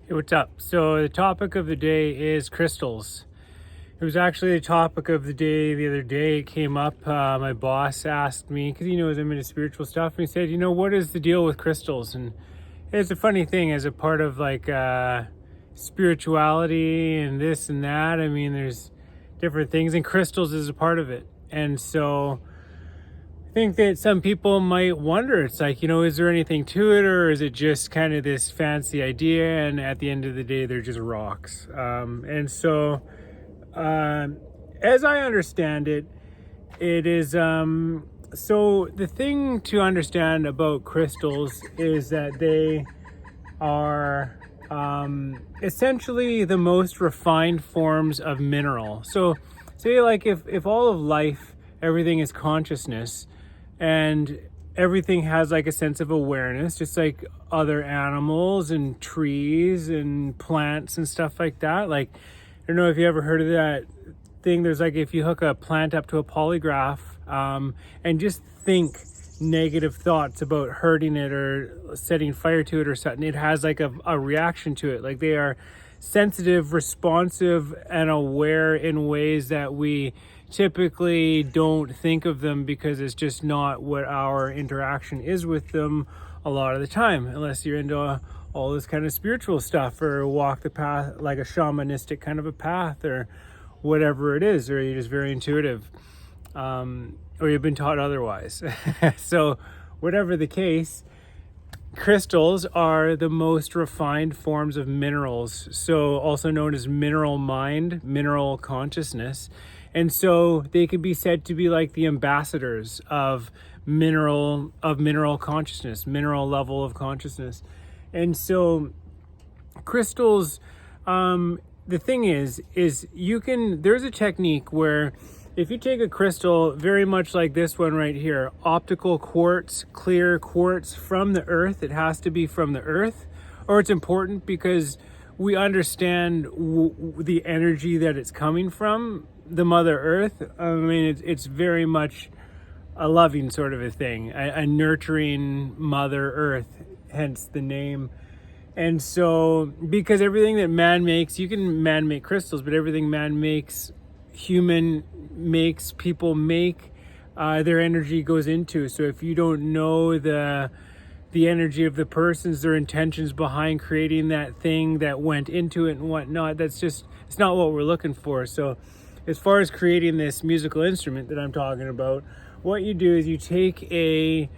Hey, what's up? So the topic of the day is crystals. It was actually the topic of the day the other day. It came up. My boss asked me, because he knows I'm into spiritual stuff, and he said, what is the deal with crystals? And it's a funny thing as a part of spirituality and this and that. I mean, there's different things, and crystals is a part of it. And so I think that some people might wonder, it's like, is there anything to it, or is it just kind of this fancy idea, and at the end of the day, they're just rocks? As I understand it, it is, so the thing to understand about crystals is that they are essentially the most refined forms of mineral. So say like if all of life, everything is consciousness, and everything has like a sense of awareness, just like other animals and trees and plants and stuff like that. Like, I don't know if you ever heard of that thing. There's like, if you hook a plant up to a polygraph and just think negative thoughts about hurting it or setting fire to it or something, it has like a reaction to it. Like, they are sensitive, responsive, and aware in ways that we typically don't think of them, because it's just not what our interaction is with them a lot of the time, unless you're into all this kind of spiritual stuff, or walk the path, like a shamanistic kind of a path, or whatever it is, or you're just very intuitive, or you've been taught otherwise. So whatever the case, crystals are the most refined forms of minerals, so also known as mineral mind, mineral consciousness. And so they could be said to be like the ambassadors of mineral consciousness, mineral level of consciousness. And so crystals, the thing is there's a technique where if you take a crystal very much like this one right here, optical quartz, clear quartz from the earth, it has to be from the earth, or it's important because we understand the energy that it's coming from, the Mother Earth. I mean, it's very much a loving sort of a thing, a nurturing Mother Earth, hence the name. And so, because everything that man makes, you can man make crystals, but everything man makes, human makes, people make, their energy goes into. So if you don't know the energy of the persons, their intentions behind creating that thing that went into it and whatnot, it's not what we're looking for. So as far as creating this musical instrument that I'm talking about, what you do is you take a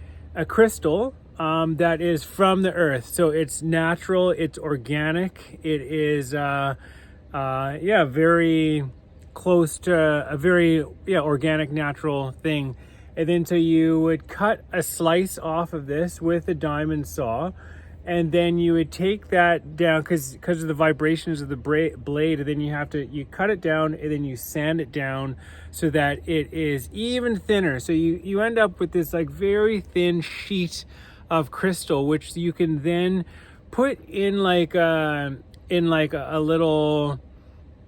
crystal that is from the earth. So it's natural, it's organic, it is very close to a very organic, natural thing. And then so you would cut a slice off of this with a diamond saw, and then you would take that down because of the vibrations of the blade, and then you cut it down, and then you sand it down so that it is even thinner. So you end up with this like very thin sheet of crystal, which you can then put in like a little,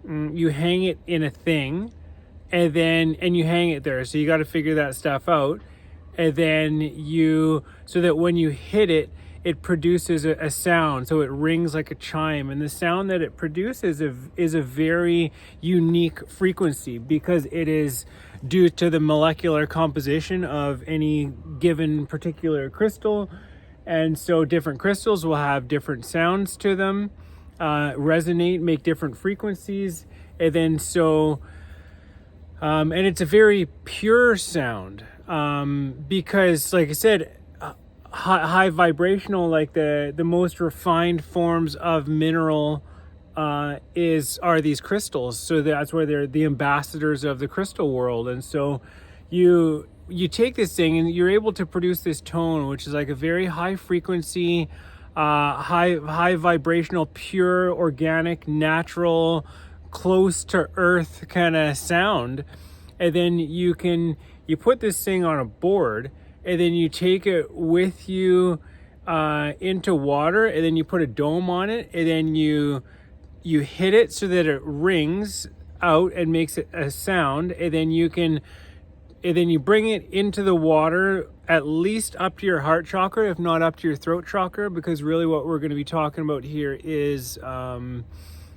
you hang it in a thing, and you hang it there. So you got to figure that stuff out. And then so that when you hit it, it produces a sound. So it rings like a chime. And the sound that it produces is a very unique frequency, because it is due to the molecular composition of any given particular crystal. And so different crystals will have different sounds to them, resonate, make different frequencies. And then and it's a very pure sound, because, like I said, high vibrational, like the most refined forms of mineral are these crystals. So that's where they're the ambassadors of the crystal world. And so you take this thing and you're able to produce this tone, which is like a very high frequency, high vibrational, pure, organic, natural, close to earth kind of sound. And then you put this thing on a board, and then you take it with you into water, and then you put a dome on it, and then you hit it so that it rings out and makes it a sound. And then you can and then you bring it into the water, at least up to your heart chakra, if not up to your throat chakra, because really what we're going to be talking about here is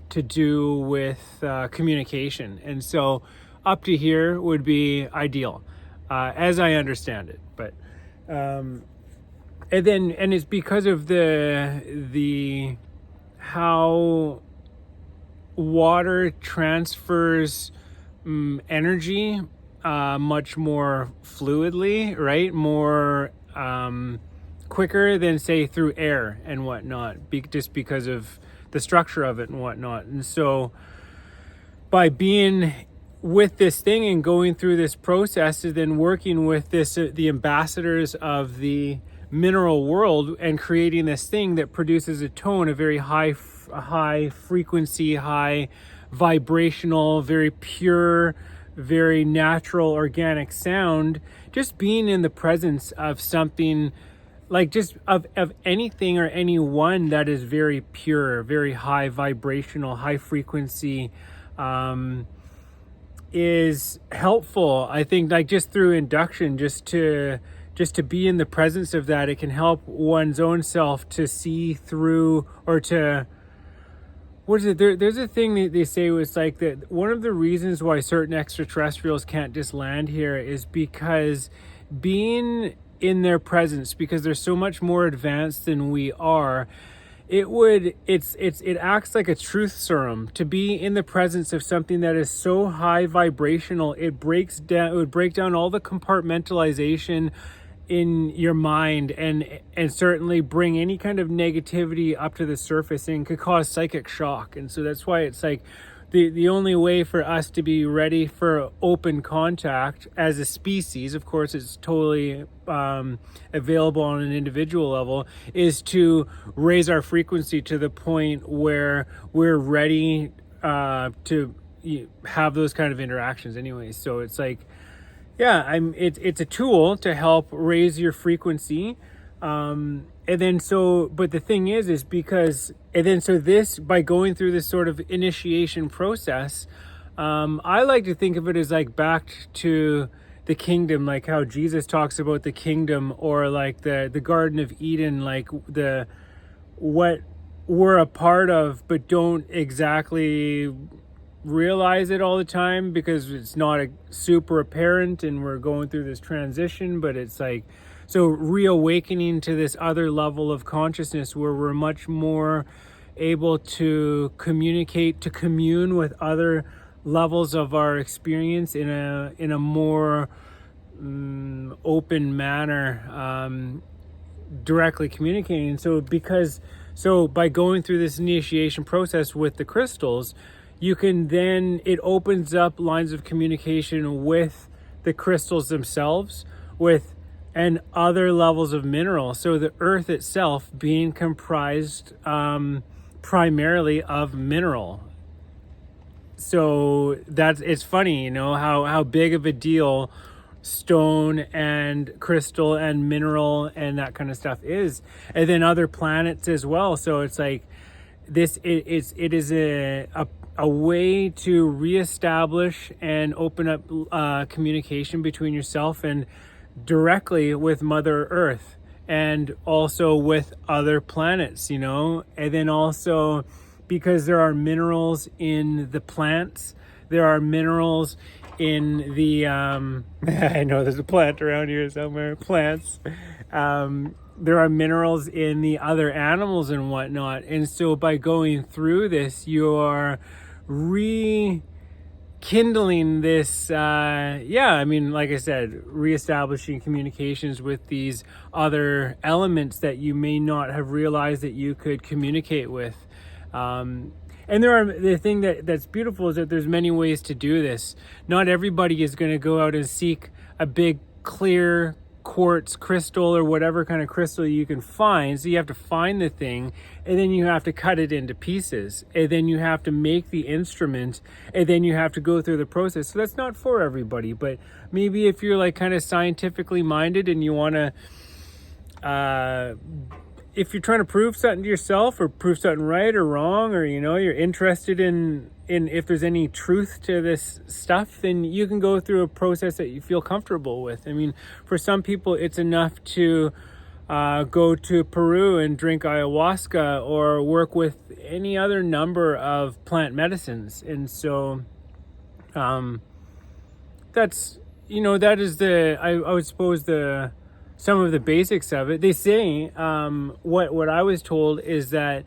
to do with communication. And so up to here would be ideal, as I understand it. But and it's because of the how water transfers energy much more fluidly, right? More quicker than, say, through air and whatnot, just because of the structure of it and whatnot. And so by being with this thing and going through this process, and then working with the ambassadors of the mineral world, and creating this thing that produces a tone, a very high frequency, high vibrational, very pure, very natural, organic sound, just being in the presence of something like just of anything or anyone that is very pure, very high vibrational, high frequency, is helpful. I think, like, just through induction, just to be in the presence of that, it can help one's own self to see through, or to, what is it? There's a thing that they say was like that one of the reasons why certain extraterrestrials can't just land here is because being in their presence, because they're so much more advanced than we are, it acts like a truth serum to be in the presence of something that is so high vibrational. It would break down all the compartmentalization in your mind, and certainly bring any kind of negativity up to the surface, and could cause psychic shock. And so that's why it's like the only way for us to be ready for open contact as a species, of course it's totally available on an individual level, is to raise our frequency to the point where we're ready to have those kind of interactions anyway. So it's like, yeah, it's a tool to help raise your frequency. And then but the thing is because, and then so this, by going through this sort of initiation process, I like to think of it as like back to the kingdom, like how Jesus talks about the kingdom, or like the Garden of Eden, like what we're a part of, but don't exactly realize it all the time because it's not super apparent, and we're going through this transition. But it's like, so reawakening to this other level of consciousness where we're much more able to communicate, to commune with other levels of our experience in a more open manner, directly communicating. So by going through this initiation process with the crystals, you can then, it opens up lines of communication with the crystals themselves, and other levels of mineral. So the earth itself being comprised primarily of mineral. So it's funny, how big of a deal stone and crystal and mineral and that kind of stuff is, and then other planets as well. So it's like this, it is a way to reestablish and open up communication between yourself and directly with Mother Earth, and also with other planets, and then also because there are minerals in the plants, there are minerals in the I know there's a plant around here somewhere, plants, there are minerals in the other animals and whatnot. And so by going through this, you are rekindling this, like I said, reestablishing communications with these other elements that you may not have realized that you could communicate with. And the thing that's beautiful is that there's many ways to do this. Not everybody is going to go out and seek a big clear quartz crystal or whatever kind of crystal you can find. So you have to find the thing, and then you have to cut it into pieces, and then you have to make the instrument, and then you have to go through the process. So that's not for everybody, but maybe if you're like kind of scientifically minded and you want to if you're trying to prove something to yourself or prove something right or wrong, or you're interested in if there's any truth to this stuff, then you can go through a process that you feel comfortable with. I mean, for some people it's enough to go to Peru and drink ayahuasca or work with any other number of plant medicines. And so that's that is I would suppose some of the basics of it. They say what I was told is that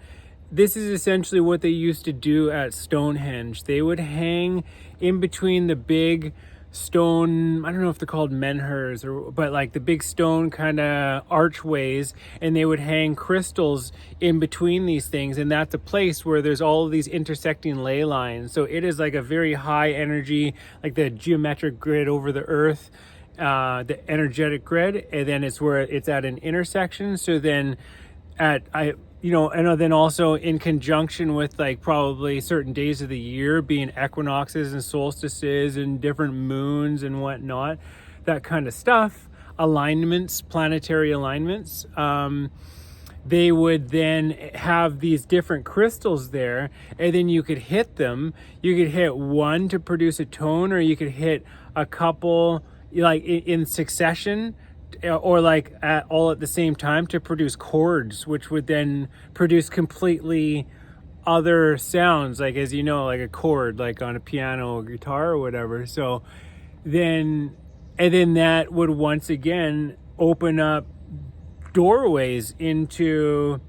this is essentially what they used to do at Stonehenge. They would hang in between the big stone, I don't know if they're called menhirs, but like the big stone kind of archways, and they would hang crystals in between these things, and that's a place where there's all of these intersecting ley lines. So it is like a very high energy, like the geometric grid over the earth, the energetic grid, and then it's where it's at an intersection. So then and then also in conjunction with like probably certain days of the year being equinoxes and solstices and different moons and whatnot, that kind of stuff, alignments, planetary alignments, they would then have these different crystals there, and then you could hit them. You could hit one to produce a tone, or you could hit a couple like in succession, or like all at the same time to produce chords, which would then produce completely other sounds, like, as like a chord, like on a piano or guitar or whatever. So then that would once again open up doorways into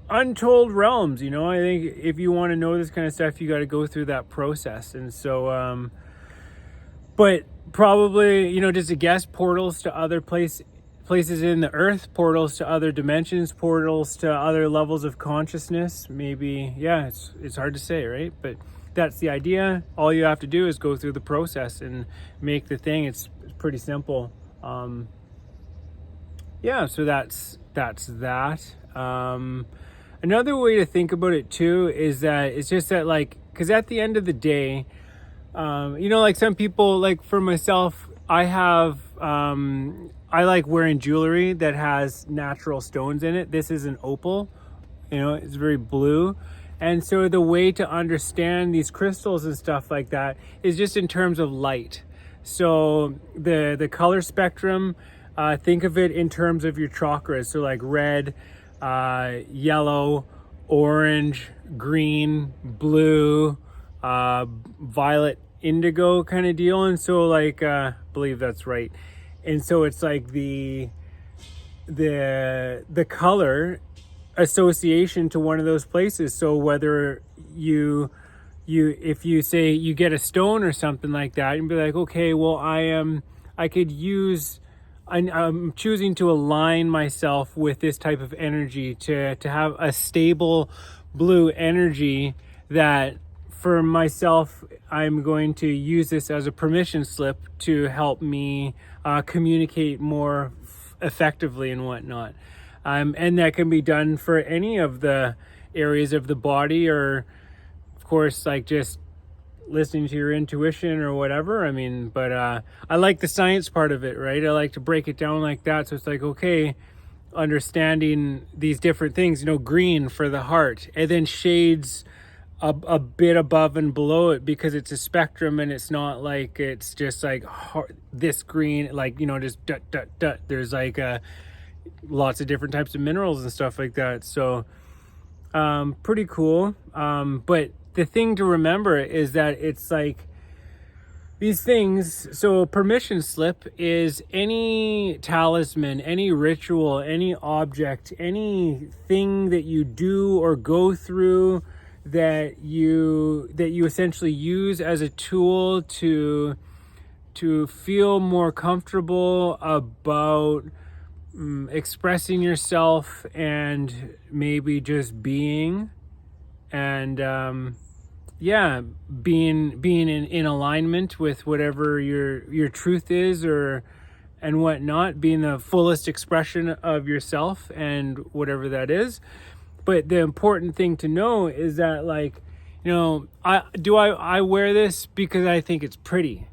untold realms. I think if you want to know this kind of stuff, you got to go through that process. And so but probably, just a guess, portals to other places in the earth, portals to other dimensions, portals to other levels of consciousness. Maybe, yeah, it's hard to say, right? But that's the idea. All you have to do is go through the process and make the thing. It's pretty simple. So that's that. Another way to think about it too is that it's just that, like, because at the end of the day, like some people, like for myself, I like wearing jewelry that has natural stones in it. This is an opal, it's very blue. And so the way to understand these crystals and stuff like that is just in terms of light. So the color spectrum, think of it in terms of your chakras. So like red, yellow, orange, green, blue, violet, indigo kind of deal. And so like I believe that's right. And so it's like the color association to one of those places. So whether if you say you get a stone or something like that, and be like, okay, well, I'm choosing to align myself with this type of energy to have a stable blue energy that for myself, I'm going to use this as a permission slip to help me communicate more effectively and whatnot. And that can be done for any of the areas of the body, or of course, like just listening to your intuition or whatever. I mean, but I like the science part of it, right? I like to break it down like that. So it's like, okay, understanding these different things, green for the heart, and then shades a bit above and below it, because it's a spectrum, and it's not like it's just like this green, like, just dot, dot, dot. There's like lots of different types of minerals and stuff like that. So pretty cool. But the thing to remember is that it's like these things. So permission slip is any talisman, any ritual, any object, anything that you do or go through that you essentially use as a tool to feel more comfortable about expressing yourself, and maybe just being, and being in alignment with whatever your truth is, and whatnot, being the fullest expression of yourself and whatever that is. But the important thing to know is that, like, I wear this because I think it's pretty,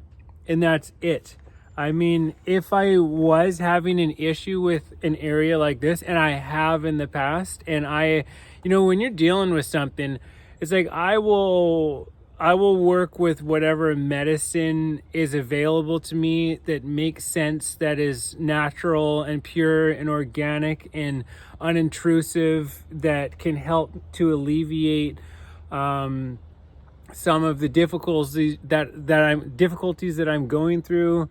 and that's it. I mean, if I was having an issue with an area like this, and I have in the past, and when you're dealing with something, it's like I will work with whatever medicine is available to me that makes sense, that is natural and pure and organic and unintrusive, that can help to alleviate some of the difficulties that I'm going through.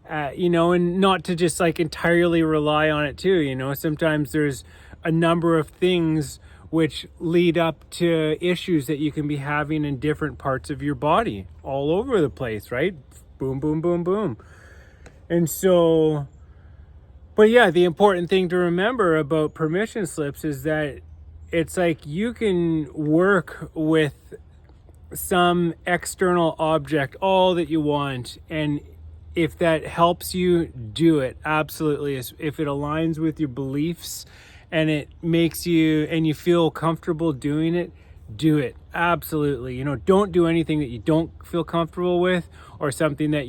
And not to just like entirely rely on it too. Sometimes there's a number of things which lead up to issues that you can be having in different parts of your body all over the place, right? Boom, boom, boom, boom. And so, but yeah, the important thing to remember about permission slips is that it's like you can work with some external object all that you want, and if that helps you, do it. Absolutely. If it aligns with your beliefs and it makes you, and you feel comfortable doing it, do it. Absolutely. Don't do anything that you don't feel comfortable with, or something that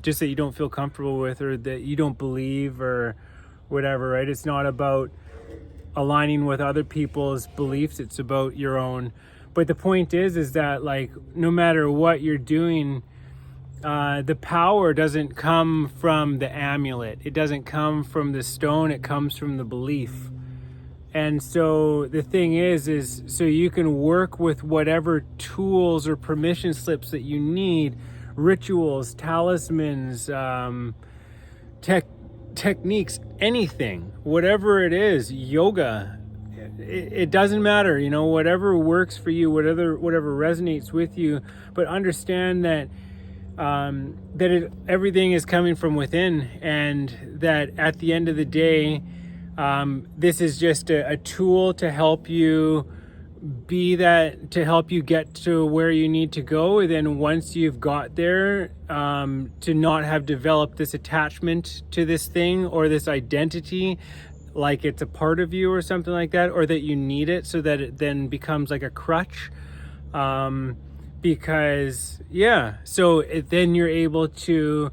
just that you don't feel comfortable with, or that you don't believe, or whatever, right? It's not about aligning with other people's beliefs. It's about your own. But the point is that like, no matter what you're doing, the power doesn't come from the amulet. It doesn't come from the stone. It comes from the belief. And so the thing is so you can work with whatever tools or permission slips that you need, rituals, talismans, techniques, anything, whatever it is, yoga. It doesn't matter, whatever works for you, whatever resonates with you, but understand that everything is coming from within, and that at the end of the day, this is just a tool to help you to help you get to where you need to go. And then once you've got there, to not have developed this attachment to this thing or this identity, like it's a part of you or something like that, or that you need it so that it then becomes like a crutch. Because then you're able to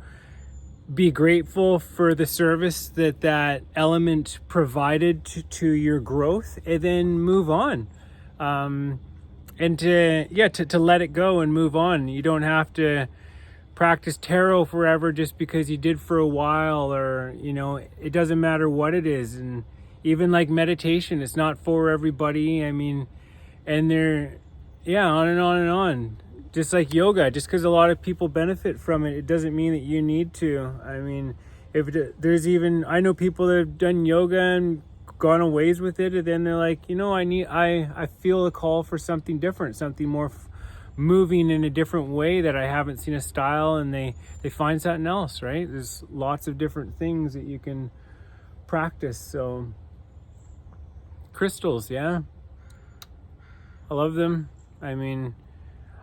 be grateful for the service that element provided to your growth, and then move on, and to let it go and move on. You don't have to practice tarot forever just because you did for a while, or it doesn't matter what it is. And even like meditation, it's not for everybody. I mean, and on and on and on. Just like yoga, just because a lot of people benefit from it, it doesn't mean that you need to. I mean, I know people that have done yoga and gone a ways with it, and then they're like, I feel a call for something different, something more moving in a different way, that I haven't seen a style, and they find something else, right? There's lots of different things that you can practice. So crystals, yeah, I love them. I mean,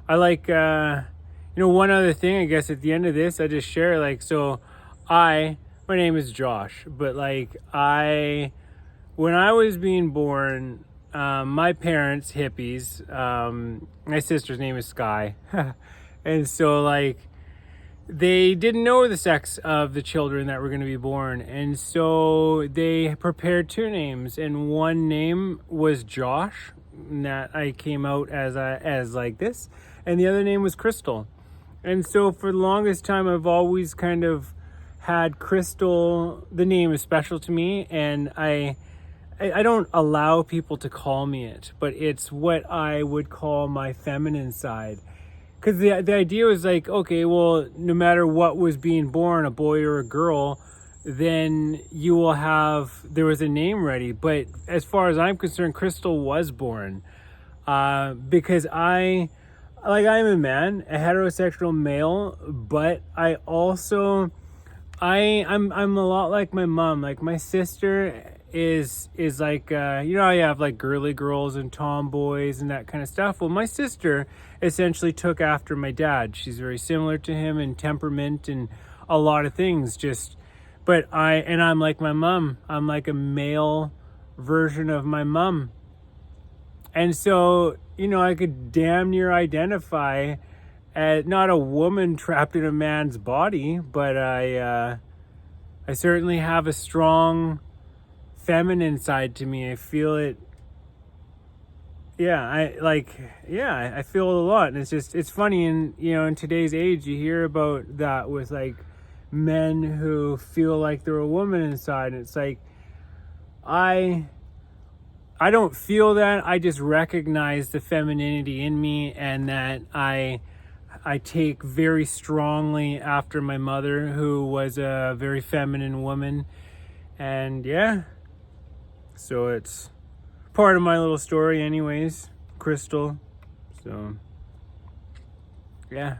I like, one other thing, I guess at the end of this, I just share, like, so my name is Josh, but like when I was being born, my parents, hippies, my sister's name is Sky. And so like, they didn't know the sex of the children that were going to be born. And so they prepared two names, and one name was Josh, and that I came out as like this. And the other name was Crystal. And so for the longest time, I've always kind of had Crystal, the name is special to me, and I don't allow people to call me it, but it's what I would call my feminine side. Because the idea was like, okay, well, no matter what was being born, a boy or a girl, then there was a name ready. But as far as I'm concerned, Crystal was born. Because I'm a man, a heterosexual male, but I also, I'm a lot like my mom. Like my sister is like, I have like girly girls and tomboys and that kind of stuff. Well, my sister essentially took after my dad. She's very similar to him in temperament and a lot of things, but I'm like my mom. I'm like a male version of my mom. And so, I could damn near identify not a woman trapped in a man's body, but I certainly have a strong feminine side to me. I feel it. Yeah, I feel it a lot, and it's funny. And in today's age, you hear about that with like men who feel like they're a woman inside, and it's like I don't feel that. I just recognize the femininity in me, and that I take very strongly after my mother, who was a very feminine woman. And yeah, so it's part of my little story anyways, Crystal. So yeah.